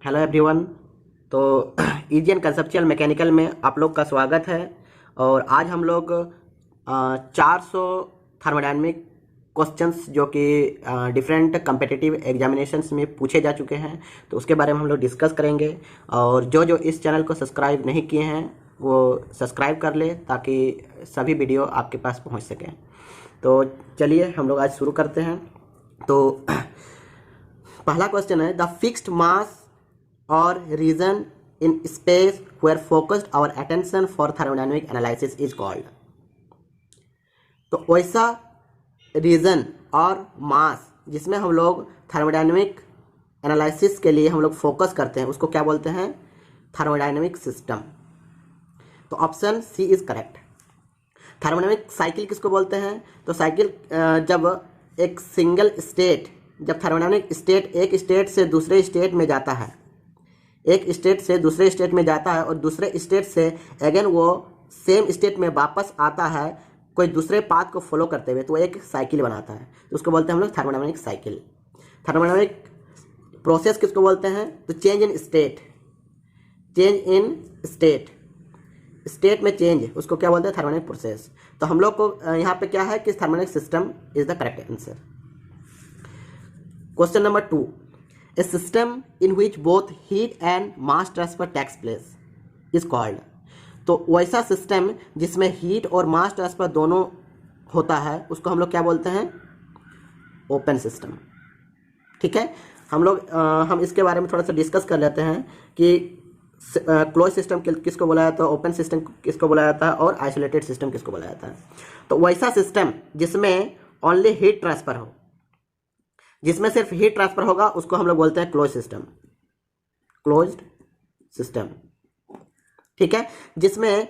Hello everyone. तो easy and conceptual mechanical में आप लोग का स्वागत है। और आज हम लोग 400 थर्मोडायनेमिक क्वेश्चंस जो कि डिफरेंट कम्पिटिटिव एग्जामिनेशंस में पूछे जा चुके हैं, तो उसके बारे में हम लोग डिस्कस करेंगे। और जो जो इस चैनल को सब्सक्राइब नहीं किए हैं वो सब्सक्राइब कर ले ताकि सभी वीडियो आपके पास पहुंच सकें। तो चलिए हम लोग आज शुरू करते हैं। तो पहला क्वेश्चन है, द फिक्स्ड मास और region in space where focused our attention for thermodynamic analysis is called. तो वैसा रीजन और मास जिसमें हम लोग थर्मोडायनेमिक एनालिसिस के लिए हम लोग फोकस करते हैं उसको क्या बोलते हैं? Thermodynamic system. तो option C is correct. Thermodynamic cycle किसको बोलते हैं? तो साइकिल जब एक सिंगल स्टेट, जब थर्मोडायनेमिक स्टेट एक स्टेट से दूसरे स्टेट में जाता है, एक स्टेट से दूसरे स्टेट में जाता है और दूसरे स्टेट से अगेन वो सेम स्टेट में वापस आता है कोई दूसरे पाथ को फॉलो करते हुए, तो वो एक साइकिल बनाता है। तो उसको बोलते हैं हम लोग थर्मोडायनेमिक साइकिल। थर्मोडायनेमिक प्रोसेस किसको बोलते हैं? तो change in state, change in state, state में चेंज, उसको क्या बोलते हैं? Thermodynamic process. तो हम लोग को यहाँ पे क्या है कि thermodynamic system is the correct answer. Question number 2, a system in which both heat and mass transfer takes place is called। तो वैसा सिस्टम जिसमें हीट और मास ट्रांसफर दोनों होता है उसको हम लोग क्या बोलते हैं? Open system. ठीक है, हम इसके बारे में थोड़ा सा डिस्कस कर लेते हैं कि क्लोज सिस्टम किसको बोला जाता है, ओपन सिस्टम किसको बोला जाता है और आइसोलेटेड सिस्टम किसको बोला जाता है। तो वैसा सिस्टम जिसमें ओनली हीट ट्रांसफर हो, जिसमें सिर्फ हीट ट्रांसफर होगा, उसको हम लोग बोलते हैं क्लोज सिस्टम, क्लोज्ड सिस्टम। ठीक है, जिसमें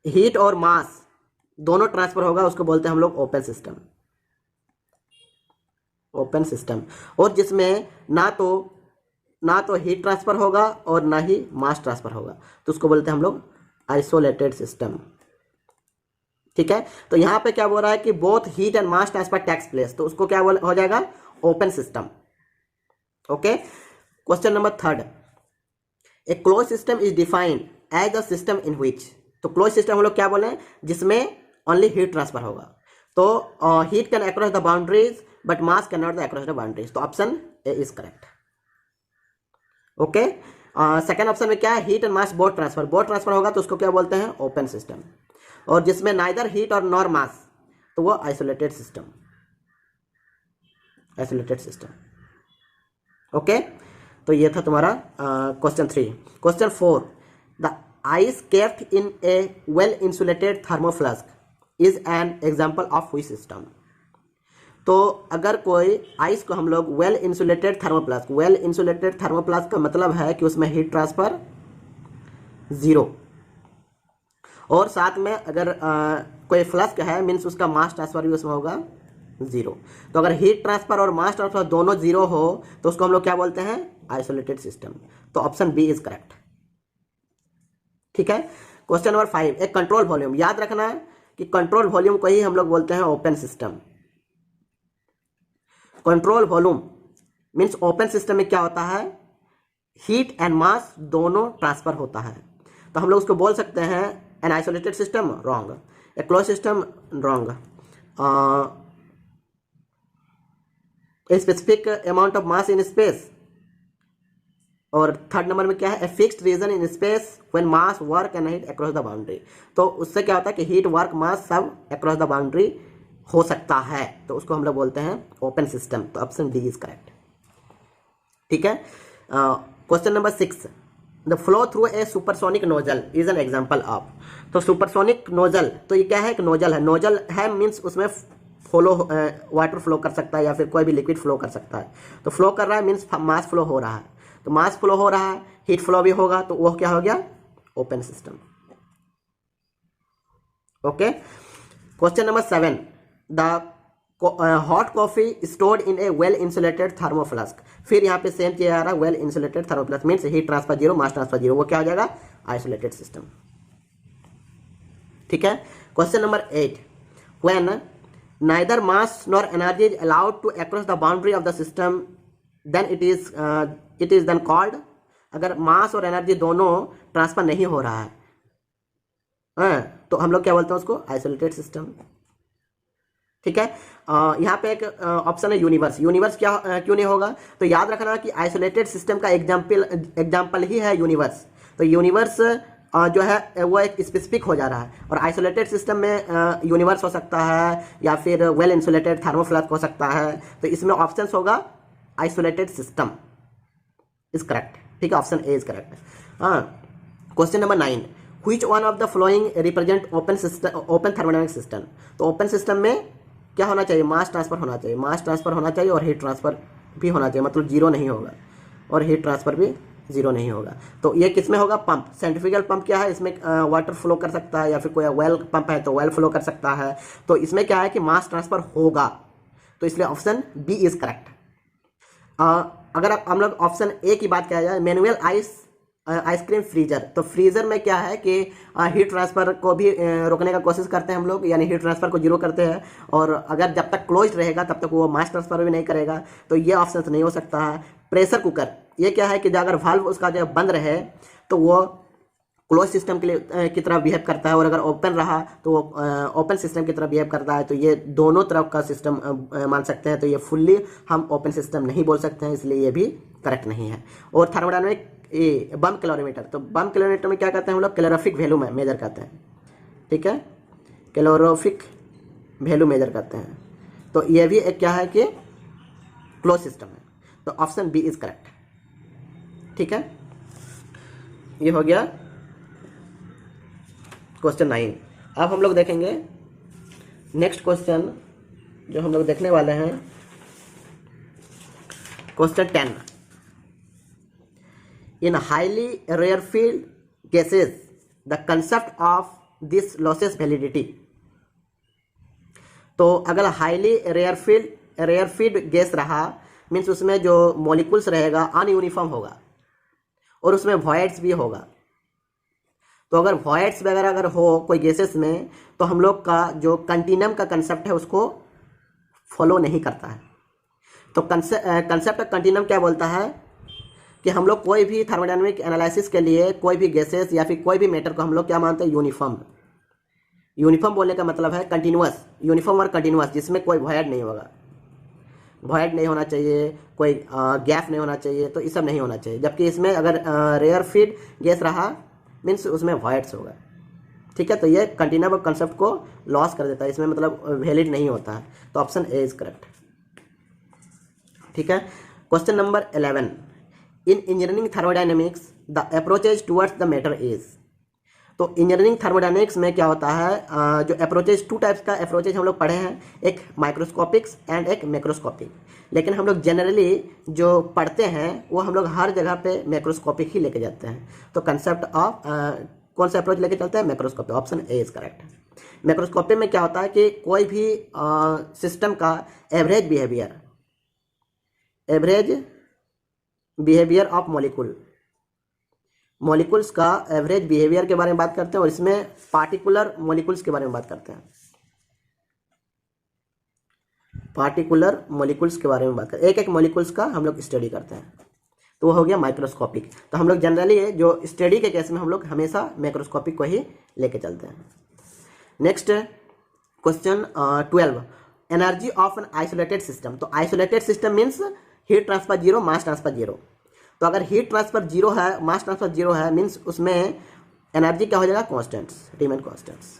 हीट और मास दोनों ट्रांसफर होगा उसको बोलते हैं हम लोग ओपन सिस्टम, ओपन सिस्टम। और जिसमें ना तो हीट ट्रांसफर होगा और ना ही मास ट्रांसफर होगा, तो उसको बोलते हैं हम लोग आइसोलेटेड सिस्टम। ठीक है, तो यहां पे क्या बोल रहा है कि both heat and mass transfer takes place, तो उसको क्या हो जाएगा? Open system. Okay, question number 3, a close system is defined as a system in which. तो क्लोज सिस्टम हम लोग क्या बोले? जिसमें ओनली हीट ट्रांसफर होगा। तो heat can across the boundaries but mass can not across the boundaries. तो option A is correct. Okay, second option में क्या है? Heat and mass both transfer होगा, तो उसको क्या बोलते हैं? Open system. और जिसमें नाइदर हीट और नॉर मास, तो वो isolated system, isolated system. Okay, तो ये था तुम्हारा question 3। Question 4, the ice kept in a well insulated थर्मोफ्लास्क is an example of which system. तो अगर कोई आइस को हम लोग वेल इंसुलेटेड थर्मोफ्लास्क का मतलब है कि उसमें हीट ट्रांसफर 0, और साथ में अगर कोई फ्लास्क है मीन्स उसका मास ट्रांसफर भी उसमें होगा 0। तो अगर हीट ट्रांसफर और मास ट्रांसफर दोनों 0 हो तो उसको हम लोग क्या बोलते हैं? Isolated system. तो ऑप्शन बी इज करेक्ट। ठीक है, क्वेश्चन नंबर 5, एक कंट्रोल वॉल्यूम। याद रखना कि कंट्रोल वॉल्यूम को ही हम लोग बोलते हैं open system. Control volume means open system में क्या होता है? हीट एंड मास दोनों ट्रांसफर होता है। तो हम लोग उसको बोल सकते हैं an isolated system, wrong, a closed system, wrong, a specific amount of mass in space, और थर्ड नंबर में क्या है? a fixed region in space when mass work and heat across the boundary। तो उससे क्या होता है कि हीट वर्क मास सब across the boundary हो सकता है, तो उसको हम लोग बोलते हैं ओपन सिस्टम। तो ऑप्शन डी इज करेक्ट। ठीक है, question number 6, the flow through a supersonic nozzle is an example of. तो सुपरसोनिक नोजल, तो ये क्या है? एक नोजल है मीन्स उसमें वाटर फ्लो कर सकता है या फिर कोई भी लिक्विड फ्लो कर सकता है। तो फ्लो कर रहा है मीन्स मास फ्लो हो रहा है, तो मास फ्लो हो रहा है, हीट फ्लो भी होगा, तो वो क्या हो गया? Open system. Okay, question number 7, the hot coffee stored in a well insulated thermoflask. फिर यहाँ पे सेम चीज आ रहा है, well insulated thermoflask means heat transfer 0, mass transfer 0, वो क्या हो जाएगा? Isolated system. ठीक है, question number 8, when neither mass nor energy is allowed to across the boundary of the system, then it is then called, अगर मास और energy दोनों transfer नहीं हो रहा है तो हम लोग क्या बोलते हैं उसको, आइसोलेटेड सिस्टम। ठीक है, यहाँ पे एक ऑप्शन है यूनिवर्स। यूनिवर्स क्या क्यों नहीं होगा, तो याद रखना कि आइसोलेटेड सिस्टम का एग्जाम्पल ही है यूनिवर्स। तो यूनिवर्स जो है वो एक स्पेसिफिक हो जा रहा है, और आइसोलेटेड सिस्टम में यूनिवर्स हो सकता है या फिर वेल इंसुलेटेड थर्मोफ्लास्क हो सकता है। तो इसमें ऑप्शन होगा आइसोलेटेड सिस्टम इज करेक्ट। ठीक है, option A is correct. Question number 9, which one of the flowing represent open thermodynamic system. तो ओपन सिस्टम में क्या होना चाहिए, मास ट्रांसफर होना चाहिए, मास ट्रांसफर होना चाहिए और हीट ट्रांसफर भी होना चाहिए, मतलब जीरो नहीं होगा, और हीट ट्रांसफर भी जीरो नहीं होगा। तो ये किस में होगा, पंप। सेंट्रीफ्यूगल पंप क्या है, इसमें वाटर फ्लो कर सकता है, या फिर कोई वेल पंप है तो वेल फ्लो कर सकता है। तो इसमें क्या है कि मास ट्रांसफर होगा, तो इसलिए ऑप्शन बी इज करेक्ट। अगर हम लोग ऑप्शन ए की बात किया जाए, मैनुअल आइसक्रीम फ्रीजर, तो फ्रीजर में क्या है कि हीट ट्रांसफर को भी रोकने का कोशिश करते हैं हम लोग, यानी हीट ट्रांसफर को जीरो करते हैं, और अगर जब तक क्लोज रहेगा तब तक वो मास ट्रांसफर भी नहीं करेगा, तो ये ऑप्शन नहीं हो सकता है। प्रेशर कुकर, ये क्या है कि अगर वाल्व उसका जो बंद रहे तो वो क्लोज सिस्टम के लिए की तरह बिहेव करता है, और अगर ओपन रहा तो वो ओपन सिस्टम की तरह बिहेव करता है। तो ये दोनों तरफ का सिस्टम मान सकते हैं, तो ये फुल्ली हम ओपन सिस्टम नहीं बोल सकते हैं, इसलिए ये भी करेक्ट नहीं है। और थर्मोडायनामिक बम कैलोरीमीटर, तो बम कैलोरीमीटर में क्या कहते हैं हम लोग, कैलोरीफिक वैल्यू में मेजर करते हैं। ठीक है, कैलोरीफिक वैल्यू मेजर करते हैं, तो ये भी एक क्या है कि क्लोज सिस्टम है, तो ऑप्शन बी इज करेक्ट। ठीक है, ये हो गया क्वेश्चन 9। अब हम लोग देखेंगे नेक्स्ट क्वेश्चन जो हम लोग देखने वाले हैं, question 10। In highly rarefied gases the concept of this loses validity. तो अगर हाईली रेयरफील्ड गैस रहा, मीन्स उसमें जो मॉलिक्यूल्स रहेगा अनयूनिफॉर्म होगा, और उसमें वॉइड्स भी होगा। तो अगर वॉइड्स वगैरह अगर हो कोई गैसेस में, तो हम लोग का जो कंटिन्यूम का कंसेप्ट है उसको फॉलो नहीं करता है। तो कंसेप्ट कंटिन्यूम क्या बोलता है कि हम लोग कोई भी थर्मोडायनामिक एनालिसिस के लिए कोई भी गैसेस या फिर कोई भी मैटर को हम लोग क्या मानते हैं, यूनिफॉर्म। यूनिफॉर्म बोलने का मतलब है कंटिन्यूअस, यूनिफॉर्म और कंटिन्यूअस, जिसमें कोई वॉइड नहीं होगा, वॉइड नहीं होना चाहिए, कोई गैप नहीं होना चाहिए, तो ये सब नहीं होना चाहिए। जबकि इसमें अगर रेयर फीड गैस रहा मीन्स उसमें वॉइड्स होगा। ठीक है, तो ये कंटिन्यूम कंसेप्ट को लॉस कर देता है, इसमें मतलब वैलिड नहीं होता है, तो ऑप्शन ए इज करेक्ट। ठीक है, question number 11। In engineering thermodynamics the approaches towards the matter is. तो इंजीनियरिंग थर्मोडायनेमिक्स में क्या होता है, जो अप्रोचेज, टू टाइप्स का अप्रोचेज हम लोग पढ़े हैं, एक माइक्रोस्कोपिक्स एंड एक मैक्रोस्कोपिक। लेकिन हम लोग जनरली जो पढ़ते हैं वो हम लोग हर जगह पे मैक्रोस्कोपिक ही लेके जाते हैं। तो कंसेप्ट ऑफ कौन सा अप्रोच लेके चलते हैं, macroscopic, option A is correct. Macroscopic में क्या होता है कि कोई भी सिस्टम का एवरेज बिहेवियर ऑफ मॉलिक्यूल्स का एवरेज बिहेवियर के बारे में बात करते हैं, और इसमें पार्टिकुलर मॉलिक्यूल्स के बारे में बात करते हैं, पार्टिकुलर मॉलिक्यूल्स के बारे में बात करते हैं, एक एक मॉलिक्यूल्स का हम लोग स्टडी करते हैं, तो वो हो गया माइक्रोस्कोपिक। तो हम लोग जनरली जो स्टडी के केस में हम लोग हमेशा माइक्रोस्कोपिक को ही लेके चलते हैं। Next question 12। Energy of an isolated system. तो isolated system means heat transfer zero, mass transfer zero. तो अगर हीट ट्रांसफर जीरो है, मास ट्रांसफर जीरो है, मीन्स उसमें एनर्जी क्या हो जाएगा, कॉन्स्टेंट्स, रिमेन कॉन्स्टेंट्स।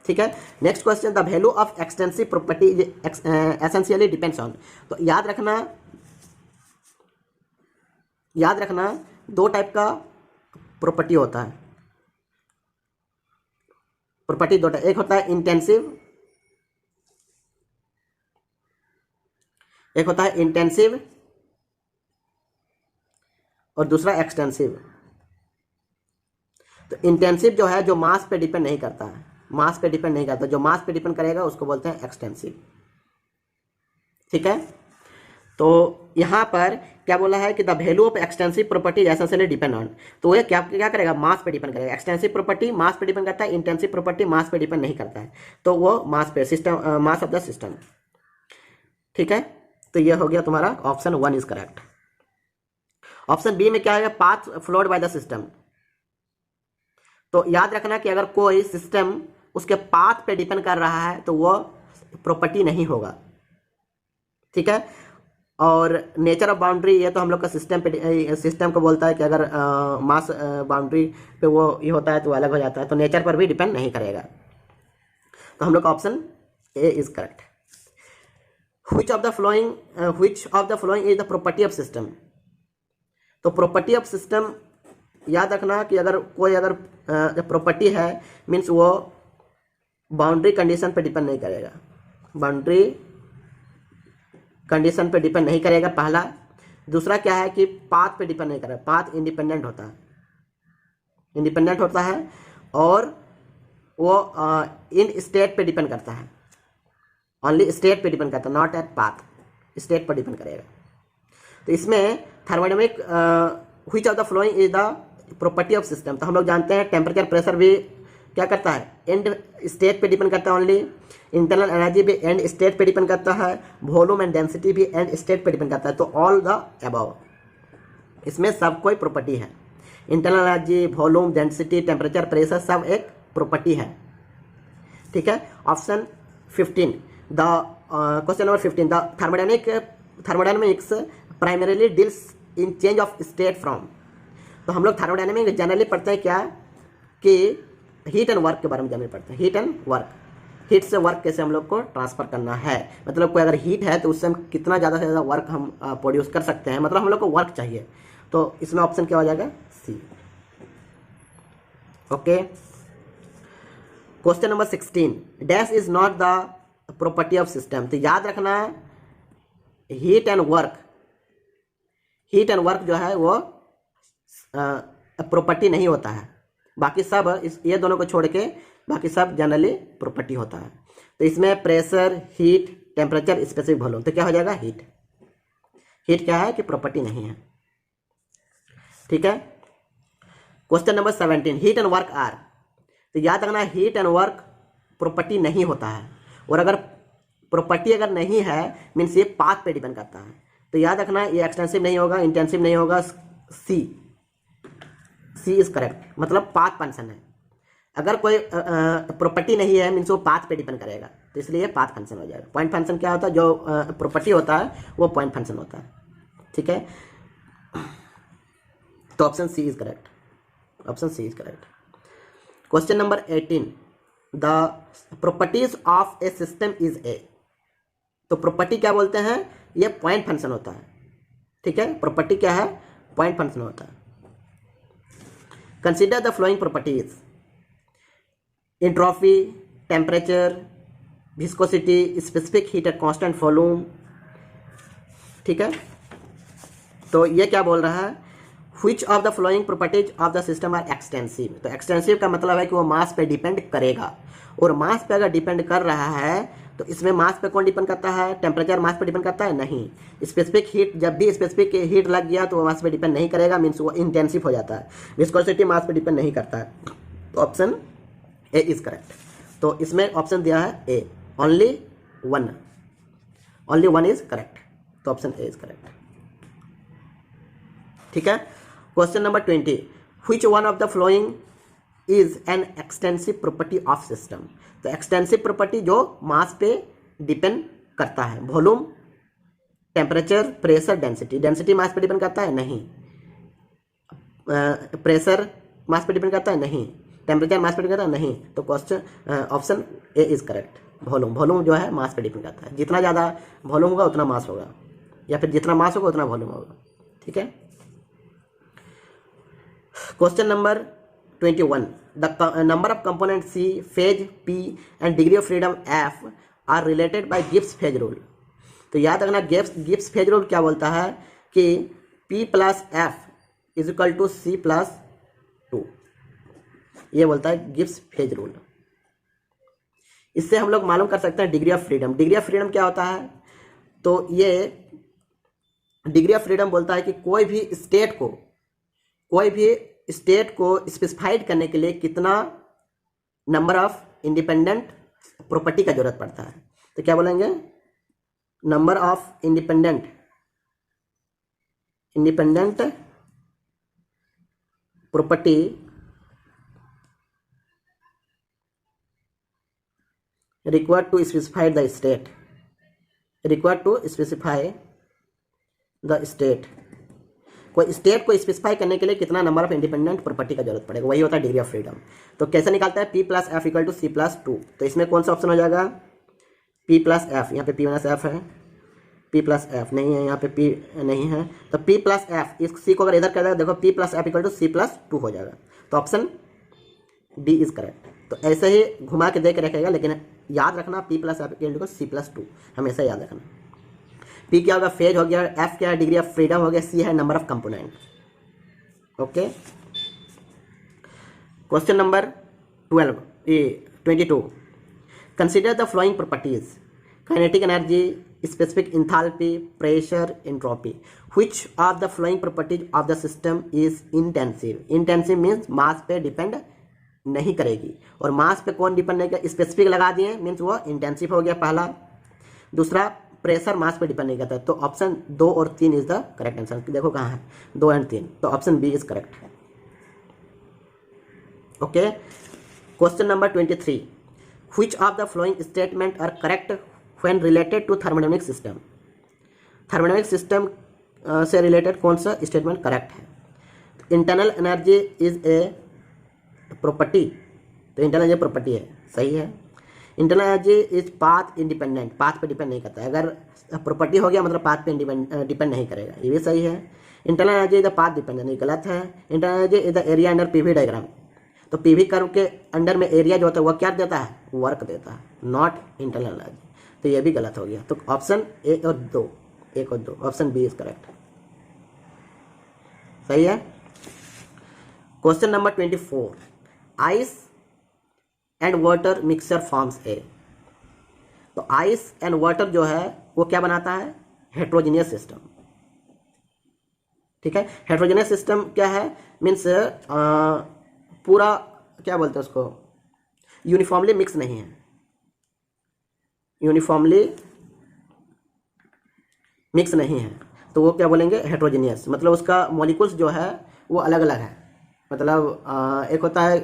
ठीक है, next question. The value of extensive property essentially depends on. तो याद रखना दो टाइप का प्रॉपर्टी होता है, प्रॉपर्टी दो टाइप, एक होता है इंटेंसिव, एक होता है इंटेंसिव और दूसरा एक्सटेंसिव। तो इंटेंसिव जो है, जो मास पे डिपेंड नहीं करता है, मास पे डिपेंड नहीं करता, जो मास पे डिपेंड करेगा उसको बोलते हैं एक्सटेंसिव। ठीक है, तो यहाँ पर क्या बोला है कि the value of extensive property essentially depend on, तो ये क्या क्या करेगा, मास पे डिपेंड करेगा। एक्सटेंसिव प्रॉपर्टी मास पे डिपेंड करता है, इंटेंसिव प्रॉपर्टी मास पे डिपेंड नहीं करता है, तो वो मास पे, system, mass of the system. ठीक है, तो ये हो गया तुम्हारा ऑप्शन 1 इज करेक्ट। ऑप्शन बी में क्या है, path flowed by the system. तो याद रखना कि अगर कोई सिस्टम उसके पाथ पे डिपेंड कर रहा है तो वो प्रॉपर्टी नहीं होगा। ठीक है, और नेचर ऑफ बाउंड्री, ये तो हम लोग का सिस्टम पे, सिस्टम को बोलता है कि अगर मास बाउंड्री पे वो ये होता है तो अलग हो जाता है, तो नेचर पर भी डिपेंड नहीं करेगा। तो हम लोग का option A is correct. which of the following is the property of system। तो प्रॉपर्टी ऑफ सिस्टम याद रखना कि अगर कोई अगर प्रॉपर्टी है मीन्स वो बाउंड्री कंडीशन पे डिपेंड नहीं करेगा, बाउंड्री कंडीशन पे डिपेंड नहीं करेगा, पहला। दूसरा क्या है कि पाथ पे डिपेंड नहीं करेगा, पाथ इंडिपेंडेंट होता है, इंडिपेंडेंट होता है, और वो इन स्टेट पे डिपेंड करता है, ओनली स्टेट पे डिपेंड करता है, नॉट एट पाथ, स्टेट पर डिपेंड करेगा। तो इसमें thermodynamic which of the following is the property of system. तो हम लोग जानते हैं टेम्परेचर प्रेशर भी क्या करता है, एंड स्टेट पे डिपेंड करता है ओनली, इंटरनल एनर्जी भी एंड स्टेट पे डिपेंड करता है, वॉल्यूम एंड डेंसिटी भी एंड स्टेट पे डिपेंड करता है। तो ऑल द अबव, इसमें सब कोई प्रॉपर्टी है, internal energy, volume, density, temperature, pressure सब एक प्रॉपर्टी है। ठीक है, option 15 the question number 15 the thermodynamics primarily deals in change of state from. तो हम लोग थर्मोडायनेमिक्स जनरली पढ़ते हैं क्या कि हीट एंड वर्क के बारे में जनरली पढ़ते हैं, हीट एंड वर्क, हीट से वर्क कैसे हम लोग को ट्रांसफर करना है, मतलब कोई अगर हीट है तो उससे हम कितना ज़्यादा से ज़्यादा वर्क हम प्रोड्यूस कर सकते हैं, मतलब हम लोग को वर्क चाहिए। तो इसमें ऑप्शन क्या हो जाएगा, C. Okay, question number 16 dash is not the property of system. तो याद रखना हीट एंड वर्क जो है वो प्रॉपर्टी नहीं होता है, बाकी सब ये दोनों को छोड़ के बाकी सब जनरली प्रॉपर्टी होता है। तो इसमें pressure, heat, temperature, specific volume, तो क्या हो जाएगा, हीट। हीट क्या है कि प्रॉपर्टी नहीं है। ठीक है, question number 17 heat and work are. तो याद रखना हीट एंड वर्क प्रॉपर्टी नहीं होता है, और अगर प्रॉपर्टी अगर नहीं है मीन्स ये पाथ पे डिपेंड करता है। तो याद रखना ये एक्सटेंसिव नहीं होगा, इंटेंसिव नहीं होगा, सी इज करेक्ट, मतलब पाथ फंक्शन है। अगर कोई प्रॉपर्टी नहीं है मीन्स वो पाथ पे डिपेंड करेगा, तो इसलिए पाथ फंक्शन हो जाएगा। पॉइंट फंक्शन क्या होता है, जो प्रॉपर्टी होता है वो पॉइंट फंक्शन होता है। ठीक है, तो option C is correct, option C is correct. Question number 18 the properties of a system is a. तो प्रॉपर्टी क्या बोलते हैं, ये पॉइंट फंक्शन होता है। ठीक है, प्रॉपर्टी क्या है, पॉइंट फंक्शन होता है। Consider the flowing properties, entropy, temperature, viscosity, specific heat at constant volume. ठीक है, तो ये क्या बोल रहा है, which of the flowing properties of the system are extensive. तो एक्सटेंसिव का मतलब है कि वो मास पे डिपेंड करेगा, और मास पे अगर डिपेंड कर रहा है तो इसमें मास पे कौन डिपेंड करता है, टेम्परेचर मास पे डिपेंड करता है, नहीं। स्पेसिफिक हीट, जब भी स्पेसिफिक हीट लग गया तो वो मास पे डिपेंड नहीं करेगा, मीन्स वो इंटेंसिव हो जाता है। विस्कोसिटी मास पे डिपेंड नहीं करता है, तो ऑप्शन ए इज करेक्ट। तो इसमें ऑप्शन दिया है ए, ओनली वन इज करेक्ट, तो ऑप्शन ए इज करेक्ट। ठीक है, question number 20 which one of the following is an extensive property of system. तो एक्सटेंसिव प्रॉपर्टी जो मास पे डिपेंड करता है, volume, temperature, pressure, density. Density mass पे डिपेंड करता है, नहीं। प्रेशर मास पे डिपेंड करता है, नहीं। टेम्परेचर मास पे डिपेंड करता है, नहीं। तो question option A is correct. Volume जो है मास पे डिपेंड करता है, जितना ज़्यादा वॉल्यूम होगा उतना मास होगा, या फिर जितना मास होगा उतना वॉल्यूम होगा। ठीक है, question number 21 the number of components C, phase P and degree of freedom F are related by Gibbs phase rule। तो याद रखना गिब्स फेज रूल क्या बोलता है कि P plus F is equal to C plus 2, ये बोलता है गिब्स फेज रूल। इससे हम लोग मालूम कर सकते हैं degree of freedom. Degree of freedom क्या होता है, तो ये डिग्री ऑफ फ्रीडम बोलता है कि कोई भी स्टेट को स्पेसिफाइड करने के लिए कितना नंबर ऑफ इंडिपेंडेंट प्रॉपर्टी का जरूरत पड़ता है। तो क्या बोलेंगे, number of independent property required to specify the state, कोई स्टेट को स्पेसिफाई करने के लिए कितना नंबर ऑफ इंडिपेंडेंट प्रॉपर्टी का जरूरत पड़ेगा, वही होता है डिग्री ऑफ फ्रीडम। तो कैसे निकालता है, P plus F equal to C plus two. तो इसमें कौन सा ऑप्शन हो जाएगा, P प्लस एफ, यहाँ पे P माइनस एफ है, P प्लस एफ नहीं है, यहाँ पे P नहीं है, तो P प्लस एफ, इस C को अगर इधर कर देगा, देखो P plus F equal to C plus two हो जाएगा। तो ऑप्शन डी इज करेक्ट। तो ऐसे ही घुमा के दे के रखेगा, लेकिन याद रखना P plus F equal to C plus two, हमेशा याद रखना। P क्या होगा, फेज हो गया, F क्या है, डिग्री ऑफ फ्रीडम हो गया, C है number of component. Okay, question number 22, consider the flowing properties, kinetic energy, specific enthalpy, pressure, entropy. Which of the flowing properties of the system is intensive. Intensive means mass पे depend नहीं करेगी, और मास पे कौन depend नहीं करेगा, specific लगा दिए मीन्स वो इंटेंसिव हो गया पहला। दूसरा, प्रेशर मास पे डिपेंड नहीं करता, तो ऑप्शन 2 और 3 इज द करेक्ट आंसर। देखो कहाँ है 2 एंड 3, तो option B is correct. Okay, question number 23, which of the following statement are correct when related to thermodynamic system. Thermodynamic system से रिलेटेड कौन सा स्टेटमेंट करेक्ट है। Internal energy is a property, तो internal energy property है, सही है। Internal energy is path independent, path पे depend नहीं करता है, अगर प्रॉपर्टी हो गया मतलब पाथ पे डिपेंड नहीं करेगा, ये भी सही है। Internal energy is the path dependent, नहीं, गलत है। Internal energy is the area under PV diagram, तो पीवी कर्व के अंडर में एरिया जो होता है वह क्या देता है, वर्क देता है, नॉट इंटरनल एनर्जी, तो ये भी गलत हो गया। तो ऑप्शन एक और दो, ऑप्शन बी इज करेक्ट, सही है। Question number 24, ice and water mixture forms a. तो आइस एंड वाटर जो है वो क्या बनाता है, हेट्रोजीनियस सिस्टम, ठीक है। हेट्रोजीनियस सिस्टम क्या है, मीन्स पूरा क्या बोलते हैं उसको, यूनिफॉर्मली मिक्स नहीं है, यूनिफॉर्मली मिक्स नहीं है, तो वो क्या बोलेंगे, हेट्रोजीनियस। मतलब उसका मॉलिक्यूल्स जो है वो अलग अलग है, मतलब एक होता है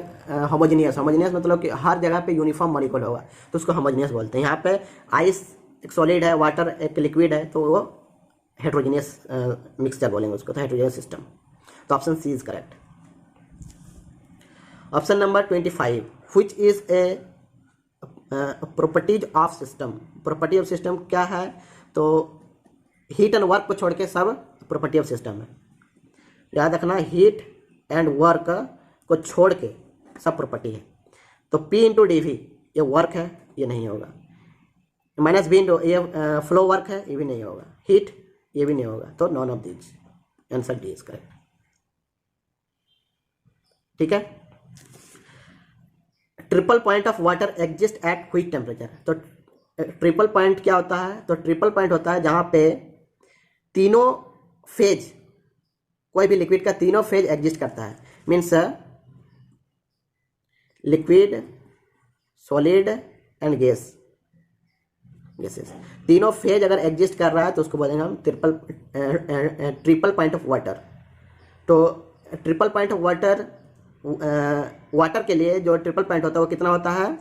होमोजीनियस, मतलब कि हर जगह पे यूनिफॉर्म मॉलिक्यूल होगा, तो उसको होमोजीनियस बोलते हैं। यहाँ पे आइस एक सॉलिड है, वाटर एक लिक्विड है, तो वो हेट्रोजीनियस मिक्सचर बोलेंगे उसको, तो हेट्रोजीनियस सिस्टम। तो option C is correct. Option number 25, which is a properties of system. Property of system क्या है, तो हीट एंड वर्क को छोड़ के सब प्रॉपर्टी ऑफ सिस्टम है, याद रखना, हीट एंड वर्क को छोड़ के सब प्रॉपर्टी है। तो P इंटू डी वी ये वर्क है, ये नहीं होगा, माइनस B इंटू ये फ्लो वर्क है, ये भी नहीं होगा, हीट ये भी नहीं होगा, तो none of these, answer D is correct, ठीक है। Triple point of water exist at which temperature. तो ट्रिपल पॉइंट क्या होता है, तो ट्रिपल पॉइंट होता है जहां पे तीनों फेज, कोई भी लिक्विड का तीनों फेज एग्जिस्ट करता है, means liquid, solid and gases, तीनों फेज अगर एग्जिस्ट कर रहा है तो उसको बोलेंगे हम ट्रिपल पॉइंट ऑफ वाटर। तो ट्रिपल पॉइंट ऑफ वाटर के लिए जो ट्रिपल पॉइंट होता है वो कितना होता है,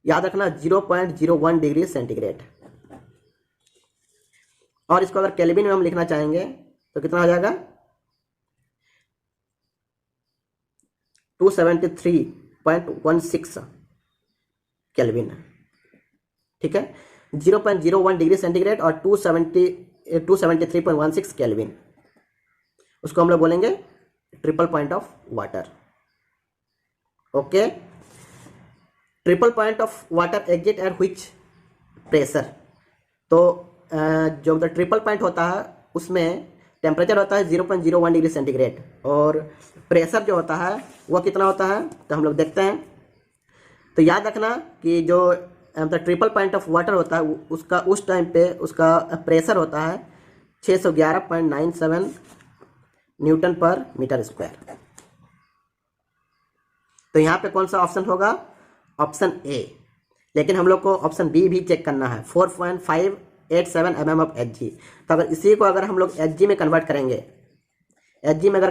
याद रखना 0.01 डिग्री सेंटीग्रेड, और इसको अगर केल्विन में हम लिखना चाहेंगे तो कितना हो जाएगा, 273.16 केल्विन, ठीक है। 0.01 डिग्री सेंटीग्रेड और 273.16 केल्विन, उसको हम लोग बोलेंगे triple point of water. Okay, triple point of water exit at which pressure. तो जो मतलब ट्रिपल पॉइंट होता है उसमें टेम्परेचर होता है 0.01 डिग्री सेंटीग्रेड, और प्रेशर जो होता है वो कितना होता है, तो हम लोग देखते हैं। तो याद रखना कि जो मतलब ट्रिपल पॉइंट ऑफ वाटर होता है उसका उस टाइम पे उसका प्रेशर होता है 611.97 न्यूटन पर मीटर स्क्वायर। तो यहाँ पे कौन सा ऑप्शन होगा? Option A. लेकिन हम लोग को ऑप्शन बी भी चेक करना है, 4.587 mm ऑफ एच जी। तो अगर इसी को अगर हम लोग एच जी में कन्वर्ट करेंगे, एच जी में अगर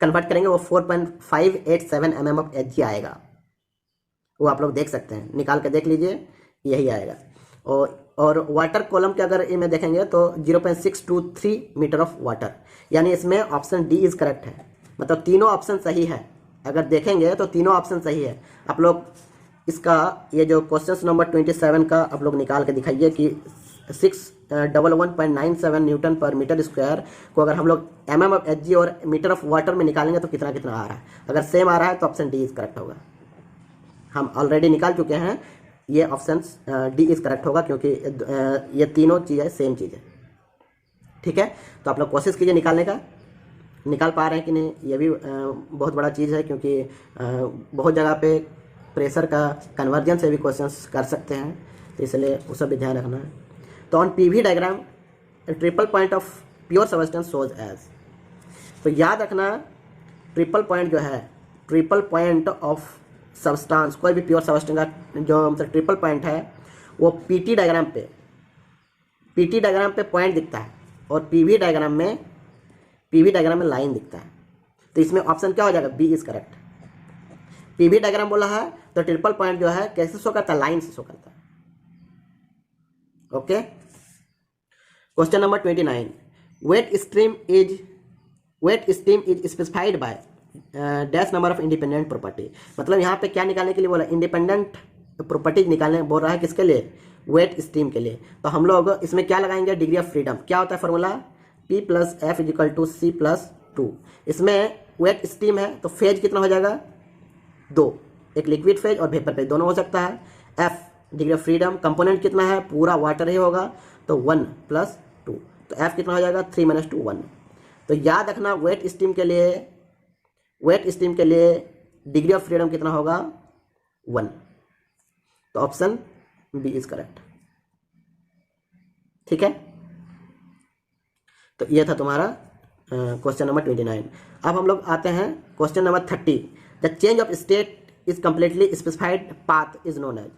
कन्वर्ट करेंगे वो 4.587 mm ऑफ एच जी आएगा। वो आप लोग देख सकते हैं, निकाल के देख लीजिए, यही आएगा। और वाटर कॉलम के अगर इनमें देखेंगे तो 0.623 मीटर ऑफ वाटर, यानी इसमें ऑप्शन डी इज करेक्ट है। मतलब तीनों ऑप्शन सही है, अगर देखेंगे तो तीनों ऑप्शन सही है। आप लोग इसका ये जो क्वेश्चन नंबर 27 का आप लोग निकाल के दिखाइए कि 611.97 न्यूटन पर मीटर स्क्वायर को अगर हम लोग mm ऑफ एच जी और मीटर ऑफ वाटर में निकालेंगे तो कितना कितना आ रहा है। अगर सेम आ रहा है तो ऑप्शन डी इज करेक्ट होगा। हम ऑलरेडी निकाल चुके हैं, ये ऑप्शन डी इज करेक्ट होगा, क्योंकि ये तीनों चीज़ें सेम चीज़ है। ठीक है, तो आप लोग कोशिश कीजिए निकालने का, निकाल पा रहे हैं कि नहीं। ये भी बहुत बड़ा चीज़ है, क्योंकि बहुत जगह पे प्रेशर का कन्वर्जन से भी क्वेश्चंस कर सकते हैं, तो इसलिए उस सब भी ध्यान रखना है। तो on PV diagram triple point of pure substance shows as. तो याद रखना, ट्रिपल पॉइंट जो है, ट्रिपल पॉइंट ऑफ सबस्टेंस, कोई भी प्योर सबस्टेंस का जो मतलब ट्रिपल पॉइंट है वो पीटी डायग्राम पे पॉइंट दिखता है और पीवी डायग्राम में लाइन दिखता है। तो इसमें ऑप्शन क्या हो जाएगा? B is correct. PV diagram बोला है तो ट्रिपल पॉइंट जो है कैसे शो करता है? लाइन से शो करता है। Okay, question number 29, wet steam is specified by dash number of independent property. मतलब यहाँ पे क्या निकालने के लिए बोला? इंडिपेंडेंट प्रॉपर्टीज निकालने बोल रहा है, किसके लिए? वेट स्ट्रीम के लिए। तो हम लोग इसमें क्या लगाएंगे? Degree of freedom. क्या होता है formula? P plus F is equal to C plus 2। इसमें वेट स्ट्रीम है तो फेज कितना हो जाएगा? 2, एक लिक्विड फेज और वेपर फेज दोनों हो सकता है। F degree of freedom, component कितना है? पूरा वाटर ही होगा, तो 1 प्लस 2, तो F कितना हो जाएगा? 3 - 2 1। तो याद रखना वेट स्ट्रीम के लिए डिग्री ऑफ फ्रीडम कितना होगा? 1। तो ऑप्शन बी इज करेक्ट। ठीक है, तो ये था तुम्हारा क्वेश्चन नंबर 29। अब हम लोग आते हैं question number 30। The change of state is completely specified path is known as.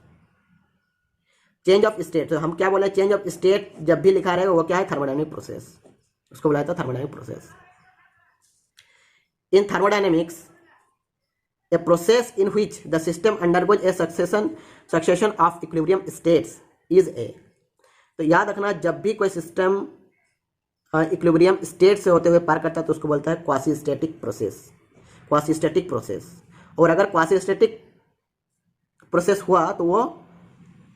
Change of state, तो हम क्या बोले? चेंज ऑफ स्टेट जब भी लिखा रहेगा वो क्या है? थर्मोडायनेमिक प्रोसेस, उसको बुलाया था thermodynamic process. In thermodynamics a process in which the system undergoes a succession of equilibrium states is a। तो याद रखना, जब भी कोई सिस्टम इक्विलिब्रियम स्टेट से होते हुए पार करता है तो उसको बोलता है क्वासी स्टैटिक प्रोसेस। और अगर क्वासी स्टैटिक प्रोसेस हुआ तो वो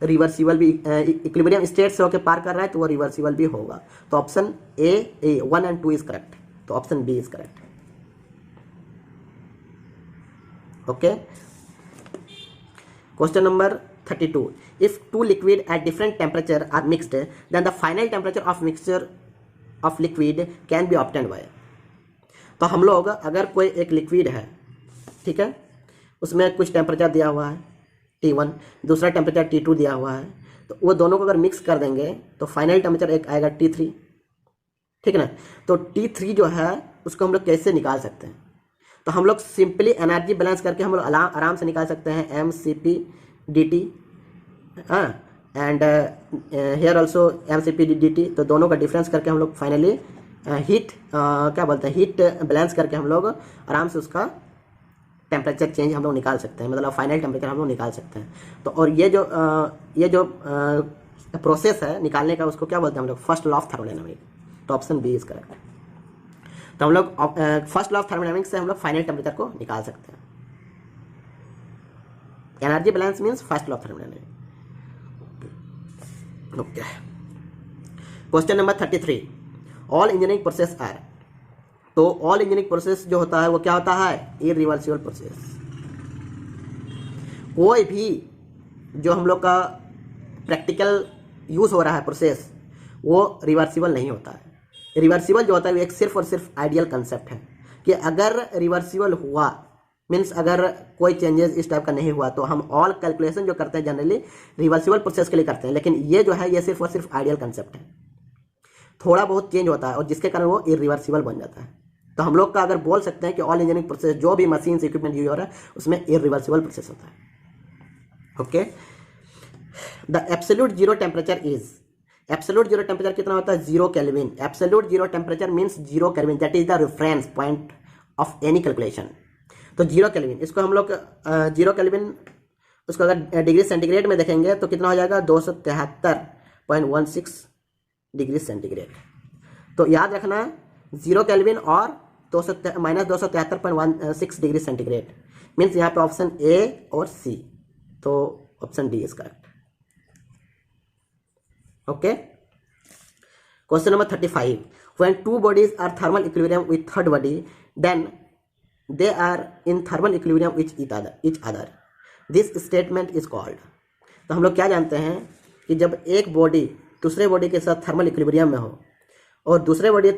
रिवर्सिबल भी, इक्विलिब्रियम स्टेट से होकर पार कर रहा है तो वो रिवर्सिबल भी होगा। तो ऑप्शन ए 1 और 2 इज करेक्ट, तो option B is correct. Okay, question number 32, if two liquid at different temperature are mixed then the final temperature of mixture of liquid can be obtained by. तो हम लोग अगर कोई एक लिक्विड है, ठीक है, उसमें कुछ टेम्परेचर दिया हुआ है T1, दूसरा टेम्परेचर T2 दिया हुआ है, तो वो दोनों को अगर मिक्स कर देंगे तो फाइनल टेम्परेचर एक आएगा T3। ठीक है ना, तो T3 जो है उसको हम लोग कैसे निकाल सकते हैं? तो हम लोग सिंपली एनर्जी बैलेंस करके हम लोग आराम से निकाल सकते हैं mCp dt, and here also mCp dt। तो दोनों का डिफरेंस करके हम लोग फाइनली हीट क्या बोलते हैं, हीट बैलेंस करके हम लोग आराम से उसका टेम्परेचर चेंज हम लोग निकाल सकते हैं, मतलब फाइनल टेम्परेचर हम लोग निकाल सकते हैं। तो और ये जो प्रोसेस है निकालने का उसको क्या बोलते हैं हम लोग? First law of thermodynamics. तो ऑप्शन बी इज करेक्ट। तो हम लोग फर्स्ट लॉ ऑफ थर्मोडायनामिक्स से हम लोग फाइनल टेम्परेचर को निकाल सकते हैं। Energy balance means first law of thermodynamics. Okay, question number 33, all engineering process are. तो ऑल इंजीनियरिंग प्रोसेस जो होता है वो क्या होता है? Irreversible process. कोई भी जो हम लोग का प्रैक्टिकल यूज हो रहा है प्रोसेस वो रिवर्सिबल नहीं होता है। रिवर्सिबल जो होता है वो एक सिर्फ और सिर्फ आइडियल कंसेप्ट है कि अगर रिवर्सिबल हुआ मीन्स अगर कोई चेंजेस इस टाइप का नहीं हुआ तो हम ऑल कैलकुलेशन जो करते हैं जनरली रिवर्सिबल प्रोसेस के लिए करते हैं, लेकिन ये जो है ये सिर्फ और सिर्फ आइडियल कंसेप्ट है। थोड़ा बहुत चेंज होता है और जिसके कारण वो इरिवर्सिबल बन जाता है। तो हम लोग का अगर बोल सकते हैं कि ऑल इंजीनियरिंग प्रोसेस जो भी मशीन इक्विपमेंट यूज हो रहा है उसमें इरिवर्सिबल प्रोसेस होता है। Okay, the absolute zero temperature is, absolute zero temperature कितना होता है? 0 kelvin. Absolute zero temperature means 0 kelvin, that is the reference point of any calculation. तो 0 केल्विन, इसको हम लोग 0 केल्विन उसको अगर डिग्री सेंटीग्रेड में देखेंगे तो कितना हो जाएगा? 273.16 डिग्री सेंटीग्रेड। तो याद रखना 0 केल्विन और -273.16 डिग्री सेंटीग्रेड मीन्स यहाँ पे ऑप्शन ए और सी, तो option D is correct. Okay, question number 35, when two bodies are thermal equilibrium with third body then they are in thermal equilibrium with each other, this statement is called. तो हम लोग क्या जानते हैं कि जब एक बॉडी दूसरे बॉडी के साथ थर्मल इक्विलिब्रियम में हो और दूसरे बॉडी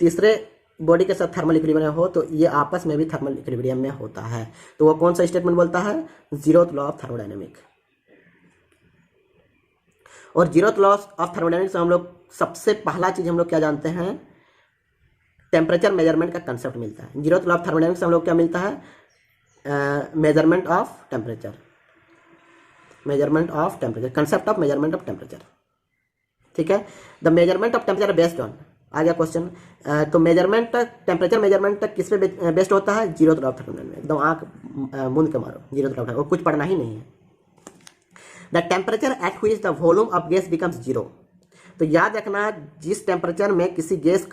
तीसरे बॉडी के साथ थर्मल इक्विलिब्रियम में हो तो ये आपस में भी थर्मल इक्विलिब्रियम में होता है। तो वो कौन सा स्टेटमेंट बोलता है? Zeroth law of thermodynamic. और जीरोथ लॉ ऑफ थर्मोडायनेमिक से हम लोग सबसे पहला चीज हम लोग क्या जानते हैं? टेम्परेचर मेजरमेंट का कंसेप्ट मिलता है। जीरोथ लॉ ऑफ थर्मोडायनेमिक से हम लोग क्या मिलता है? Measurement of temperature, measurement of temperature, concept of measurement of temperature. ठीक है, the measurement of temperature based on, आ गया क्वेश्चन। तो मेजरमेंट टेम्परेचर मेजरमेंट किस पे बेस्ड होता है? Zeroth law of thermodynamic. एकदम आंख मूंद के मारो, जीरोथ लॉ ऑफ, वो कुछ पढ़ना ही नहीं है। The temperature at which the volume of gas becomes zero. तो याद रखना जिस टेम्परेचर में किसी गैस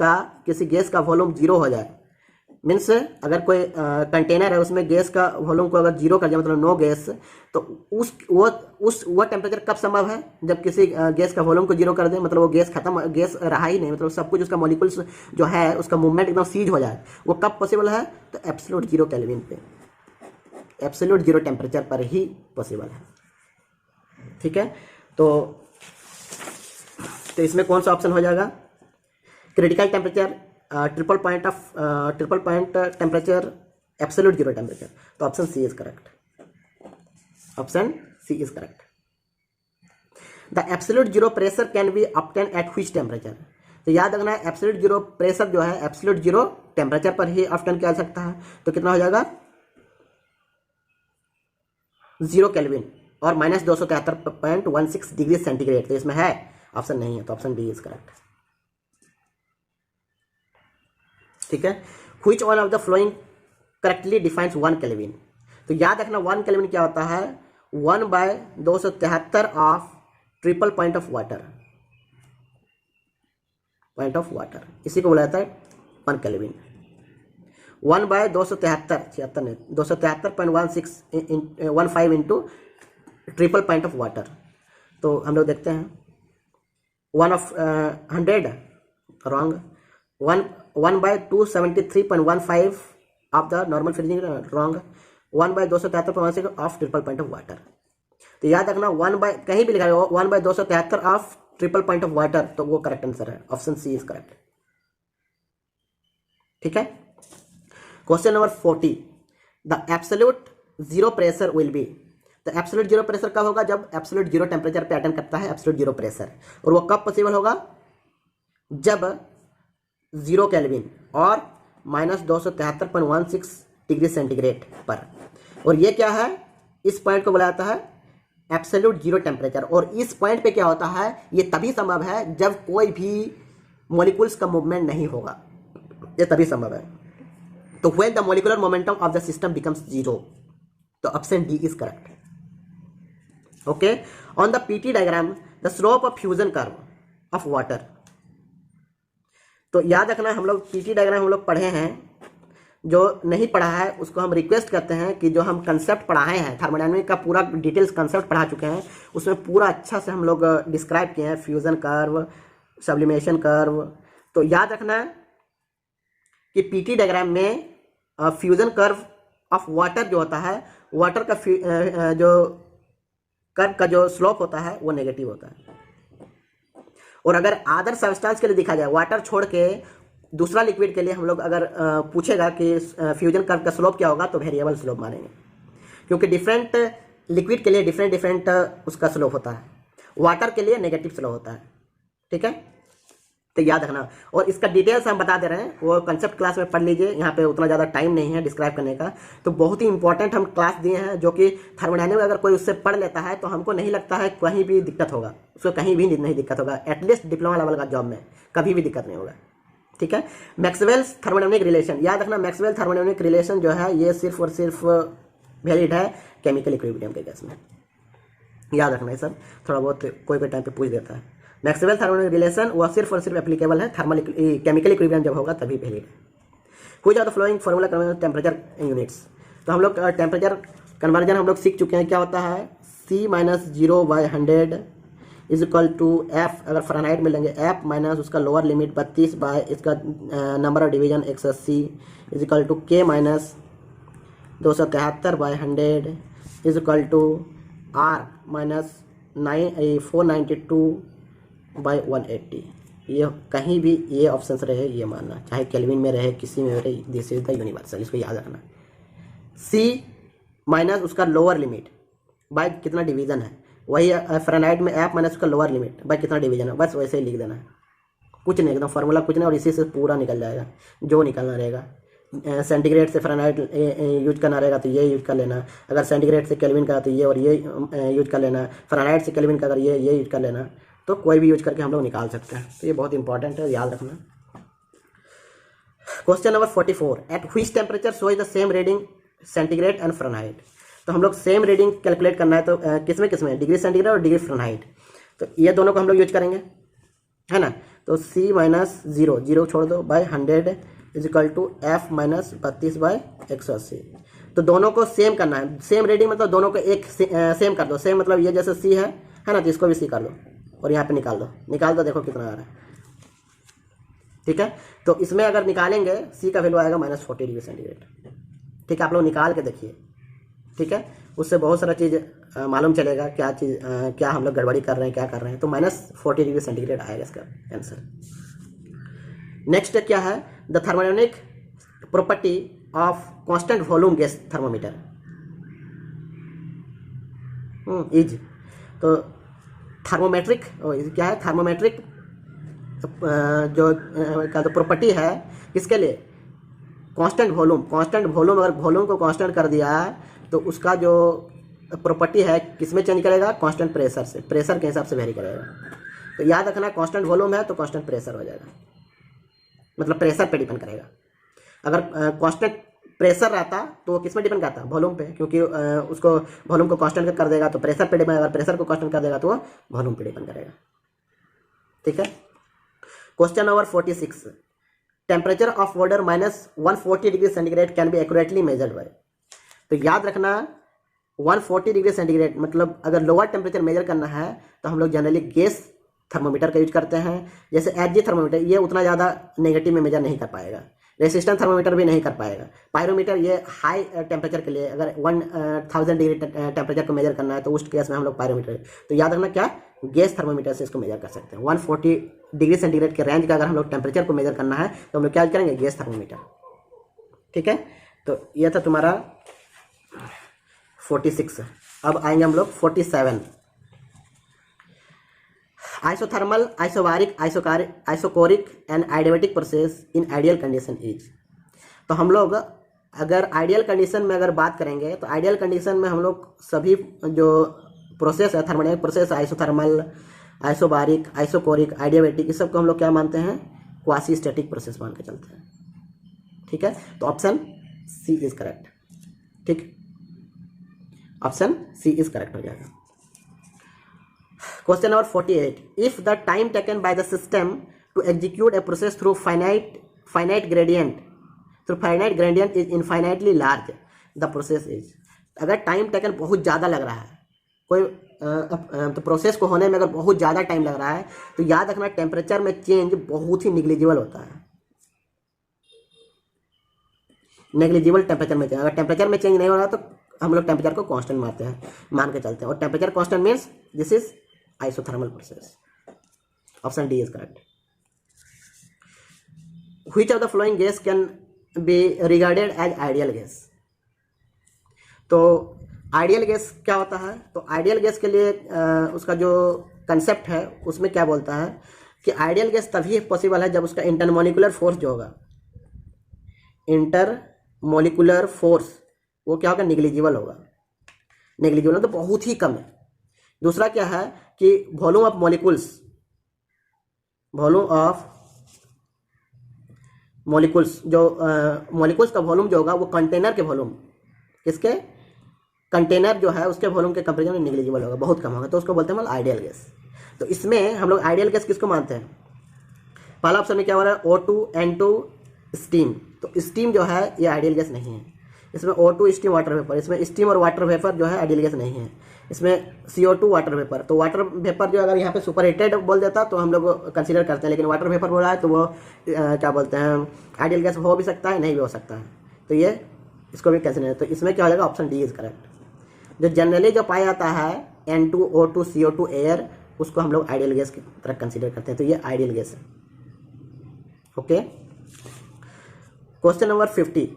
का वॉल्यूम जीरो हो जाए, मीन्स अगर कोई कंटेनर है उसमें गैस का वॉल्यूम को अगर जीरो कर दिया मतलब नो गैस, तो वो टेम्परेचर कब संभव है? जब किसी गैस का वॉल्यूम को जीरो कर दे, मतलब वो गैस खत्म, गैस रहा ही नहीं, मतलब सब कुछ उसका मॉलिक्यूल्स जो है उसका मूवमेंट एकदम सीज हो जाए, वो कब पॉसिबल है? तो एब्सोल्यूट जीरो केल्विन पे, एब्सोल्यूट जीरो टेम्परेचर पर ही पॉसिबल है। ठीक है, तो इसमें कौन सा ऑप्शन हो जाएगा? Critical temperature, triple point temperature, absolute zero temperature. तो option C is correct, option C is correct. The absolute zero pressure can be obtain at which temperature. तो याद रखना एब्सोल्यूट जीरो प्रेशर जो है एब्सोल्यूट जीरो टेम्परेचर पर ही obtain किया जा सकता है। तो कितना हो जाएगा? 0 केल्विन और -273.16 डिग्री सेंटीग्रेड। तो इसमें है, ऑप्शन नहीं है, तो ऑप्शन डी इज करेक्ट। ठीक है, which one of the flowing correctly defines 1 kelvin. तो याद रखना 1 केल्विन क्या होता है? 1/273 of triple point of water, point of water, इसी को बोला जाता है 1 kelvin. 273.15 into triple point of water. तो हम लोग देखते हैं 1/100 wrong, 1/273.15 of the normal freezing wrong, 1/273.16 of triple point of water. तो याद रखना कहीं भी लिखा है 1/273 of triple point of water, तो वो करेक्ट आंसर है, ऑप्शन सी इज करेक्ट। ठीक है, question number 40, the absolute zero pressure will be. तो एब्सोल्यूट जीरो प्रेशर कब होगा? जब एब्सोल्यूट जीरो टेम्परेचर पे अटेंड करता है एब्सोल्यूट जीरो प्रेशर, और वो कब पॉसिबल होगा? जब 0 केल्विन और -273.16 डिग्री सेंटीग्रेड पर। और ये क्या है? इस पॉइंट को बोला जाता है एब्सोल्यूट जीरो टेम्परेचर। और इस पॉइंट पे क्या होता है? ये तभी संभव है जब कोई भी मॉलिक्यूल्स का मूवमेंट नहीं होगा, ये तभी संभव है। तो when the molecular momentum of the system becomes zero, तो option D is correct. Okay, on the PT diagram the slope of fusion curve of water. तो याद रखना हम लोग पीटी डायग्राम हम लोग पढ़े हैं, जो नहीं पढ़ा है उसको हम रिक्वेस्ट करते हैं कि जो हम कंसेप्ट पढ़ाए हैं थर्मोडायनामिक का पूरा डिटेल्स कंसेप्ट पढ़ा चुके हैं, उसमें पूरा अच्छा से हम लोग डिस्क्राइब किए हैं, फ्यूजन कर्व, सब्लिमेशन कर्व। तो याद रखना कि पीटी डायग्राम में फ्यूजन कर्व ऑफ वाटर जो होता है, वाटर का जो कर्व का जो स्लोप होता है वो नेगेटिव होता है। और अगर अदर सब्सटेंस के लिए देखा जाए, वाटर छोड़ के दूसरा लिक्विड के लिए हम लोग अगर पूछेगा कि फ्यूजन कर्व का स्लोप क्या होगा, तो वेरिएबल स्लोप मानेंगे, क्योंकि डिफरेंट लिक्विड के लिए डिफरेंट उसका स्लोप होता है। वाटर के लिए नेगेटिव स्लोप होता है। ठीक है, तो याद रखना। और इसका डिटेल्स हम बता दे रहे हैं, वो कंसेप्ट क्लास में पढ़ लीजिए, यहाँ पे उतना ज़्यादा टाइम नहीं है डिस्क्राइब करने का। तो बहुत ही इंपॉर्टेंट हम क्लास दिए हैं, जो कि थर्मोडायनेमिक्स अगर कोई उससे पढ़ लेता है तो हमको नहीं लगता है कहीं भी दिक्कत होगा, उसको कहीं भी नहीं दिक्कत होगा, एटलीस्ट डिप्लोमा लेवल का जॉब में कभी भी दिक्कत नहीं होगा। ठीक है। मैक्सवेल्स थर्मोडायनेमिक रिलेशन, याद रखना मैक्सवेल थर्मोडायनेमिक रिलेशन जो है ये सिर्फ और सिर्फ वैलिड है केमिकल इक्विलिब्रियम के केस में। याद रखना है सर, थोड़ा बहुत कोई टाइम पे पूछ देता है। मैक्सवेल थर्मोडायनेमिक रिलेशन वह सिर्फ और सिर्फ एप्लीकेबल है थर्मल केमिकल इक्विलिब्रियम जब होगा तभी वैलिड है। Which are the following formula conversion temperature units. तो हम लोग टेम्परेचर कन्वर्जन हम लोग सीख चुके हैं, क्या होता है C-0/100 is equal to F, अगर फ़ारेनहाइट में लेंगे एफ माइनस उसका लोअर लिमिट 32 बाय इसका number of division 180 is equal to K minus 273/100 is equal to R minus 492/180। ये कहीं भी ये ऑप्शन रहे ये मानना, चाहे केल्विन में रहे किसी में रहे, दिस इज द यूनिवर्सल, इसको याद रखना। C माइनस उसका लोअर लिमिट बाय कितना डिवीजन है, वही फ़ारेनहाइट में एफ माइनस उसका लोअर लिमिट बाय कितना डिवीजन है, बस वैसे ही लिख देना है, कुछ नहीं, एकदम फार्मूला कुछ नहीं, और इसी से पूरा निकल जाएगा जो निकलना रहेगा। सेंटीग्रेड से फ़ारेनहाइट यूज करना रहेगा तो ये यूज कर लेना, अगर सेंटीग्रेड से केल्विन का तो ये और ये यूज कर लेना, फ़ारेनहाइट से केल्विन का अगर ये यूज कर लेना, तो कोई भी यूज करके हम लोग निकाल सकते हैं। तो ये बहुत इंपॉर्टेंट है, याद रखना। Question number 44, eight which temperature shows the same reading centigrade and Fahrenheit. तो हम लोग सेम रीडिंग कैलकुलेट करना है, तो किसमें डिग्री सेंटीग्रेड और डिग्री फ़ारेनहाइट, तो ये दोनों को हम लोग यूज करेंगे, है ना। तो C-0 जीरो छोड़ दो by 100 is equal to F minus 32/180। तो दोनों को सेम करना है, सेम रीडिंग मतलब दोनों को एक सेम कर दो, सेम मतलब ये जैसे C है ना, तो इसको भी C कर दो और यहाँ पे निकाल दो, देखो कितना आ रहा है। ठीक है, तो इसमें अगर निकालेंगे C का वैल्यू आएगा -40 डिग्री सेंटीग्रेड। ठीक है, आप लोग निकाल के देखिए, ठीक है, उससे बहुत सारा चीज़ मालूम चलेगा, क्या हम लोग गड़बड़ी कर रहे हैं, क्या कर रहे हैं। तो -40 डिग्री सेंटीग्रेड आएगा इसका आंसर। नेक्स्ट क्या है, the thermodynamic property of constant volume gas thermometer is. तो थर्मोमेट्रिक क्या है, थर्मोमेट्रिक जो का तो प्रॉपर्टी है किसके लिए, कांस्टेंट वॉल्यूम अगर वॉल्यूम को कांस्टेंट कर दिया तो उसका जो प्रॉपर्टी है किसमें चेंज करेगा, कांस्टेंट प्रेशर से, प्रेशर के हिसाब से वेरी करेगा। तो याद रखना कांस्टेंट वॉल्यूम है तो कांस्टेंट प्रेशर हो जाएगा, मतलब प्रेशर पे डिपेंड करेगा। अगर कांस्टेंट प्रेशर रहता तो वो किस में डिपेंड करता, वॉल्यूम पे, क्योंकि उसको वॉल्यूम को कांस्टेंट कर देगा तो प्रेशर पे डिपेंड, अगर प्रेशर को कांस्टेंट कर देगा तो वो वॉल्यूम पे डिपेंड करेगा। ठीक है। Question number 46, temperature of water -140 degree centigrade can be accurately measured by. तो याद रखना 140 डिग्री सेंटीग्रेड मतलब अगर लोअर टेम्परेचर मेजर करना है तो हम लोग जनरली गैस थर्मोमीटर का यूज करते हैं। जैसे एचजी थर्मोमीटर ये उतना ज़्यादा नेगेटिव में मेजर नहीं कर पाएगा, रेसिस्टेंट थर्मोमीटर भी नहीं कर पाएगा, पायरोमीटर ये हाई टेम्परेचर के लिए अगर 1000 डिग्री टेम्परेचर को मेजर करना है तो उस केस में हम लोग पायरोमीटर। तो याद रखना क्या, गैस थर्मोमीटर से इसको मेजर कर सकते हैं। 140 डिग्री सेंटीग्रेड के रेंज का अगर हम लोग टेम्परेचर को मेजर करना है तो हम लोग क्या करेंगे, गैस थर्मोमीटर। ठीक है, तो ये था तुम्हारा 46। अब आएंगे हम लोग 47, isothermal, isobaric, isochoric and adiabatic process in ideal condition is. तो हम लोग अगर आइडियल कंडीशन में अगर बात करेंगे तो आइडियल कंडीशन में हम लोग सभी जो प्रोसेस है thermodynamic process, isothermal, isobaric, isochoric, adiabatic, इस सब को हम लोग क्या मानते हैं, क्वासी स्टैटिक प्रोसेस मान के चलते हैं। ठीक है, तो ऑप्शन सी इज करेक्ट। ठीक, ऑप्शन सी इज करेक्ट हो जाएगा। Question number 48, if the time taken by the system to execute a process through finite gradient is infinitely large, the process is। अगर टाइम टेकन बहुत ज़्यादा लग रहा है कोई तो प्रोसेस को होने में अगर बहुत ज़्यादा टाइम लग रहा है तो याद रखना टेम्परेचर में चेंज बहुत ही निग्लिजिबल होता है, नेग्लिजिबल टेम्परेचर में चेंज। अगर टेम्परेचर में चेंज नहीं हो रहा तो हम लोग टेम्परेचर को कांस्टेंट मानते हैं, मान के चलते हैं, और temperature constant means this is isothermal process. Option D is correct. Which of the following gas can be regarded as ideal gas? तो आइडियल गैस क्या होता है, तो आइडियल गैस के लिए उसका जो कंसेप्ट है उसमें क्या बोलता है कि आइडियल गैस तभी पॉसिबल है जब उसका इंटरमोलिकुलर फोर्स जो होगा, इंटरमोलिकुलर फोर्स वो क्या होगा, निग्लिजिबल होगा। नेग्लिजिबल तो बहुत ही कम है। दूसरा क्या है कि volume of molecules, volume of molecules जो मॉलिक्यूल्स का वॉल्यूम जो होगा वो कंटेनर के वॉल्यूम, किसके, कंटेनर जो है उसके वॉल्यूम के कंपेरिजन में निग्लिजिबल होगा, बहुत कम होगा, तो उसको बोलते हैं मतलब आइडियल गैस। तो इसमें हम लोग आइडियल गैस किसको मानते हैं, पहला ऑप्शन में क्या हो रहा है, O2 N2 स्टीम। तो स्टीम जो है ये आइडियल गैस नहीं है। इसमें O2 स्टीम वाटर वेपर, इसमें स्टीम और वाटर वेपर जो है आइडियल गैस नहीं है। इसमें CO2 वाटर वेपर, तो वाटर वेपर जो अगर यहाँ पे सुपर हीटेड बोल देता तो हम लोग कंसीडर करते हैं, लेकिन वाटर वेपर बोला है तो वो क्या बोलते हैं, आइडियल गैस हो भी सकता है, नहीं भी हो सकता है, तो ये इसको भी कंसीडर। तो इसमें क्या हो जाएगा, ऑप्शन डी इज करेक्ट। जो जनरली जो पाया जाता है N2 O2 CO2 एयर, उसको हम लोग आइडियल गैस की तरह कंसीडर करते हैं, तो ये आइडियल गैस है। Okay, question number 50,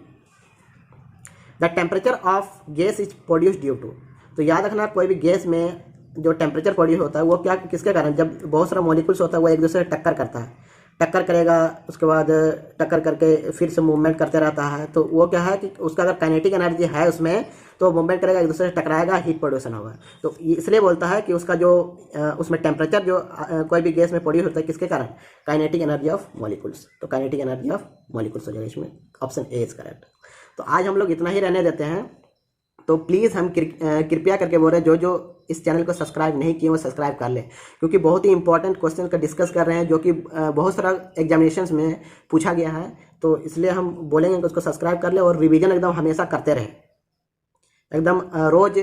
the temperature of gas is produce due to. तो याद रखना कोई भी गैस में जो टेम्परेचर प्रोड्यूस होता है वो क्या, किसके कारण, जब बहुत सारा मॉलिक्यूल्स होता है वो एक दूसरे से टक्कर करता है, टक्कर करेगा, उसके बाद टक्कर करके फिर से मूवमेंट करते रहता है, तो वो क्या है कि उसका अगर काइनेटिक एनर्जी है उसमें तो मूवमेंट करेगा, एक दूसरे से टकराएगा, हीट प्रोड्यूसन होगा। तो इसलिए बोलता है कि उसका जो उसमें टेम्परेचर जो कोई भी गैस में प्रोड्यूस होता है किसके कारण, काइनेटिक एनर्जी ऑफ मॉलिक्यूल्स। तो काइनेटिक एनर्जी ऑफ मॉलिक्यूल्स हो जाएगा इसमें, ऑप्शन ए इज करेक्ट। तो आज हम लोग इतना ही रहने देते हैं। तो प्लीज़ हम कृपया करके बोल रहे हैं जो इस चैनल को सब्सक्राइब नहीं किए वो सब्सक्राइब कर लें, क्योंकि बहुत ही इंपॉर्टेंट क्वेश्चन का डिस्कस कर रहे हैं जो कि बहुत सारा एग्जामिनेशंस में पूछा गया है। तो इसलिए हम बोलेंगे कि उसको सब्सक्राइब कर ले और रिवीजन एकदम हमेशा करते रहें, एकदम रोज़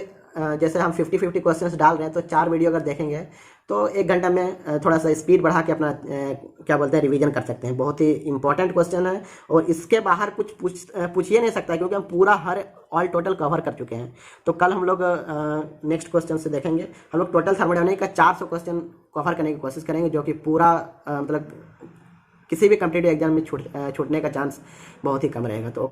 जैसे हम 50-50 क्वेश्चंस डाल रहे हैं, तो 4 वीडियो अगर देखेंगे तो 1 घंटा में थोड़ा सा स्पीड बढ़ा के अपना क्या बोलते हैं रिवीजन कर सकते हैं। बहुत ही इंपॉर्टेंट क्वेश्चन है और इसके बाहर कुछ पूछ ही नहीं सकता, क्योंकि हम पूरा हर ऑल टोटल कवर कर चुके हैं। तो कल हम लोग नेक्स्ट क्वेश्चन से देखेंगे। हम लोग टोटल थर्मोडायनामिक्स का 400 क्वेश्चन कवर करने की कोशिश करेंगे, जो कि पूरा मतलब किसी भी कॉम्पिटिटिव एग्जाम में छूटने का चांस बहुत ही कम रहेगा। तो